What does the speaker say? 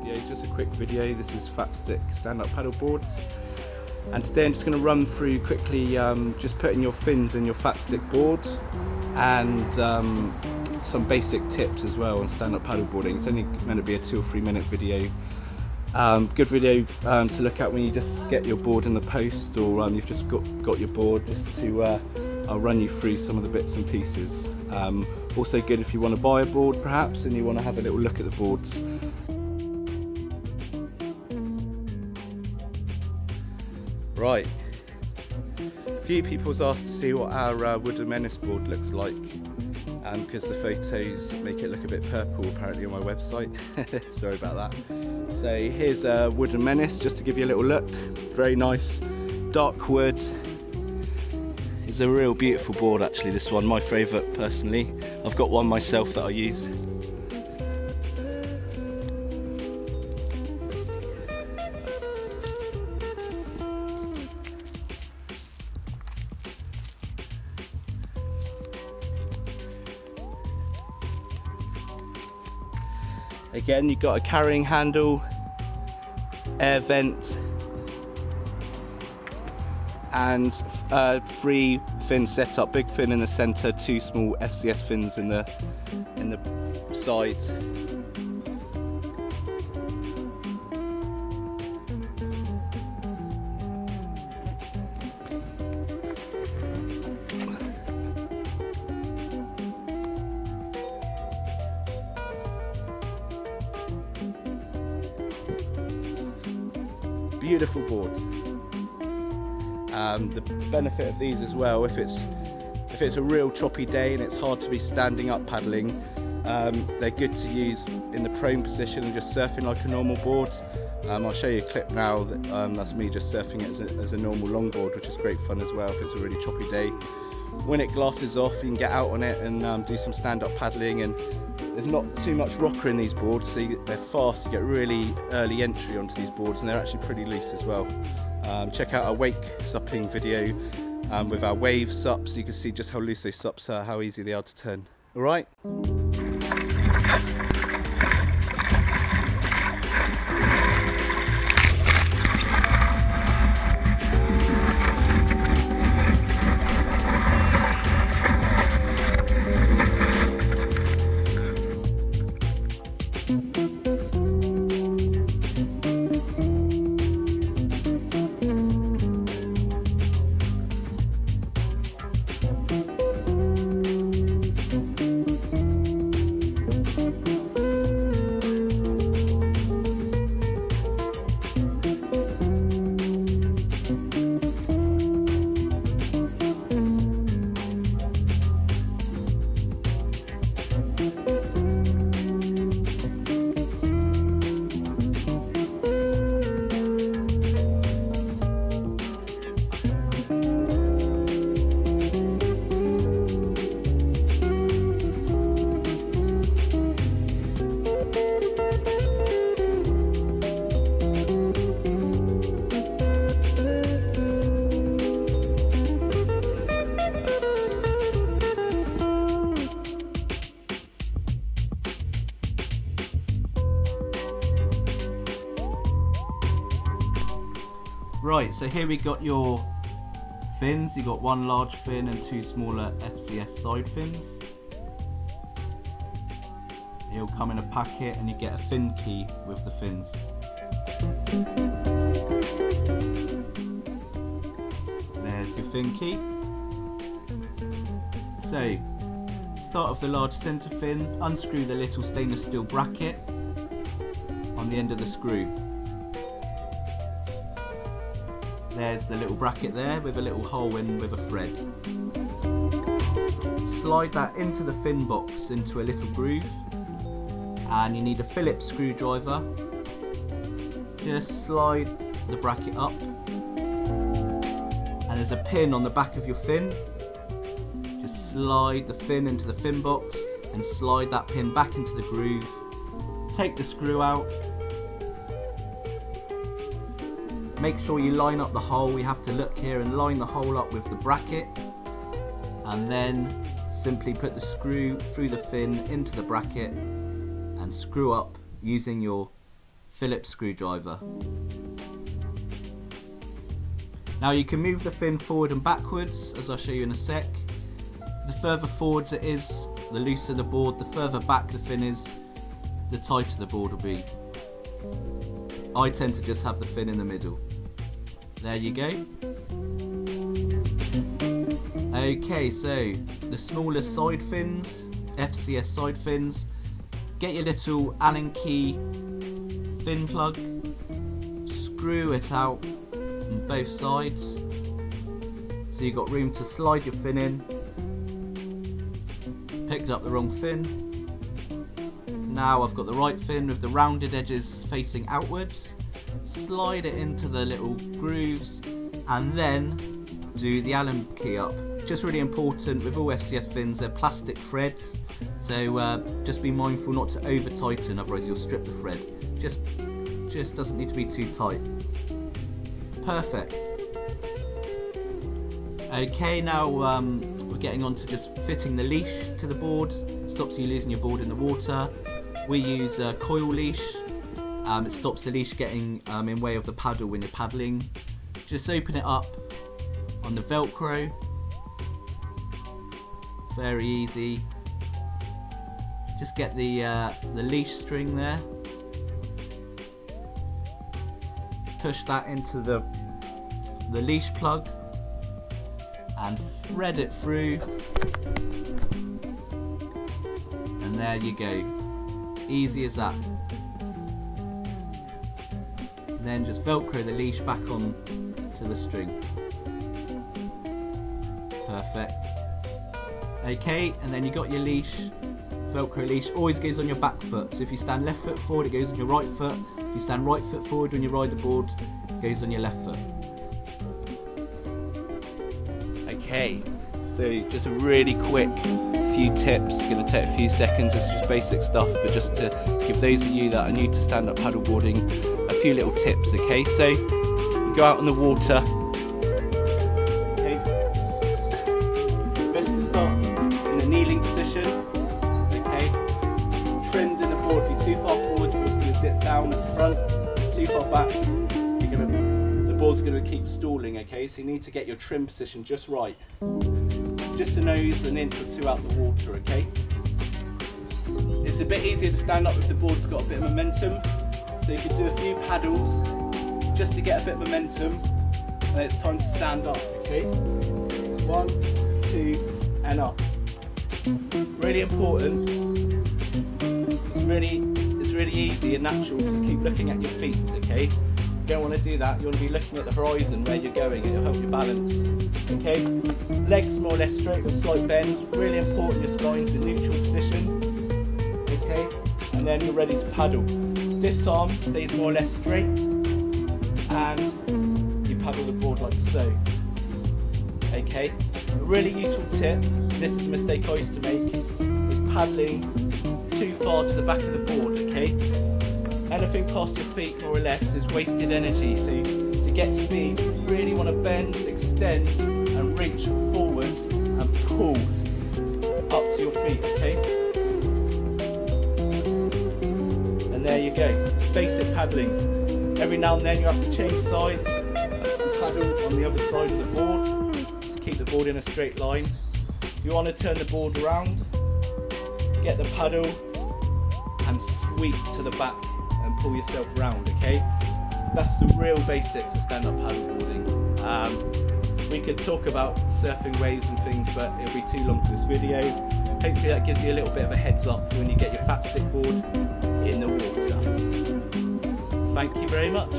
video is just a quick video. This is FatStick stand-up paddle boards, and today I'm just going to run through quickly just putting your fins in your FatStick board and some basic tips as well on stand-up paddle boarding. It's only meant to be a 2 or 3 minute video. Good video to look at when you just get your board in the post, or you've just got your board, just to I'll run you through some of the bits and pieces. Also good if you want to buy a board perhaps and you want to have a little look at the boards. Right, a few people's asked to see what our wooden menace board looks like, because the photos make it look a bit purple apparently on my website. Sorry about that. So here's a wooden menace, just to give you a little look. Very nice dark wood. It's a real beautiful board actually, this one, my favourite personally. I've got one myself that I use. Again, you've got a carrying handle, air vent, and 3 fin setup. Big fin in the centre, 2 small FCS fins in the sides. Beautiful board. The benefit of these as well, if it's a real choppy day and it's hard to be standing up paddling, they're good to use in the prone position and just surfing like a normal board. I'll show you a clip now that's me just surfing it as a normal longboard, which is great fun as well if it's a really choppy day. When it glasses off, you can get out on it and do some stand-up paddling, and there's not too much rocker in these boards, so they're fast. You get really early entry onto these boards, and they're actually pretty loose as well. Check out our wake supping video with our wave sups, so you can see just how loose those sups are, how easy they are to turn. Alright? Right, so here we got your fins. You got 1 large fin and 2 smaller FCS side fins. It'll come in a packet and you get a fin key with the fins. There's your fin key. So, start off the large centre fin, unscrew the little stainless steel bracket on the end of the screw. There's the little bracket there with a little hole in with a thread. Slide that into the fin box into a little groove, and you need a Phillips screwdriver. Just slide the bracket up, and there's a pin on the back of your fin. Just slide the fin into the fin box and slide that pin back into the groove. Take the screw out. Make sure you line up the hole. We have to look here and line the hole up with the bracket, and then simply put the screw through the fin into the bracket and screw up using your Phillips screwdriver. Now you can move the fin forward and backwards, as I'll show you in a sec. The further forwards it is, the looser the board, the further back the fin is, the tighter the board will be. I tend to just have the fin in the middle. There you go. Okay, so the smaller side fins, FCS side fins, get your little Allen key fin plug, screw it out on both sides, so you've got room to slide your fin in. Picked up the wrong fin. Now I've got the right fin with the rounded edges facing outwards. Slide it into the little grooves and then do the Allen key up. Just really important with all FCS fins, they're plastic threads, so just be mindful not to over tighten, otherwise you'll strip the thread. Just doesn't need to be too tight. Perfect. Okay, now we're getting on to just fitting the leash to the board. Stops you losing your board in the water. We use a coil leash. It stops the leash getting in way of the paddle when you're paddling. Just open it up on the Velcro. Very easy. Just get the leash string there. Push that into the leash plug and thread it through. And there you go. Easy as that. Then just Velcro the leash back on to the string. Perfect. Okay, and then you got your leash. Velcro leash always goes on your back foot. So if you stand left foot forward, it goes on your right foot. If you stand right foot forward when you ride the board, it goes on your left foot. Okay, so just a really quick few tips. It's going to take a few seconds. It's just basic stuff, but just to give those of you that are new to stand-up paddleboarding a few little tips. Okay, so you go out on the water. Okay, best to start in the kneeling position. Okay, trend in the board. If you're too far forward, it's going to dip down at the front. Too far back, the board's going to keep stalling. Okay, so you need to get your trim position just right. Just a nose an inch or two out the water. Okay, it's a bit easier to stand up if the board's got a bit of momentum. So you can do a few paddles just to get a bit of momentum, and then it's time to stand up. Okay, 1, 2, and up. Really important. It's really easy and natural to keep looking at your feet. Okay, you don't want to do that. You want to be looking at the horizon where you're going. It'll help you balance. Okay, legs more or less straight with slight bends. Really important. Your spine's in neutral position. Okay, and then you're ready to paddle. This arm stays more or less straight, and you paddle the board like so. Okay, a really useful tip, this is a mistake I used to make, is paddling too far to the back of the board. Okay, anything past your feet more or less is wasted energy. So to get speed, you really want to bend, extend, and reach forwards and pull up to your feet. Okay. There you go, basic paddling. Every now and then you have to change sides and paddle on the other side of the board to keep the board in a straight line. If you want to turn the board around, get the paddle and sweep to the back and pull yourself around. Okay, that's the real basics of stand-up paddleboarding. We could talk about surfing waves and things, but it'll be too long for this video. Hopefully that gives you a little bit of a heads up for when you get your FatStick board in the water. Thank you very much.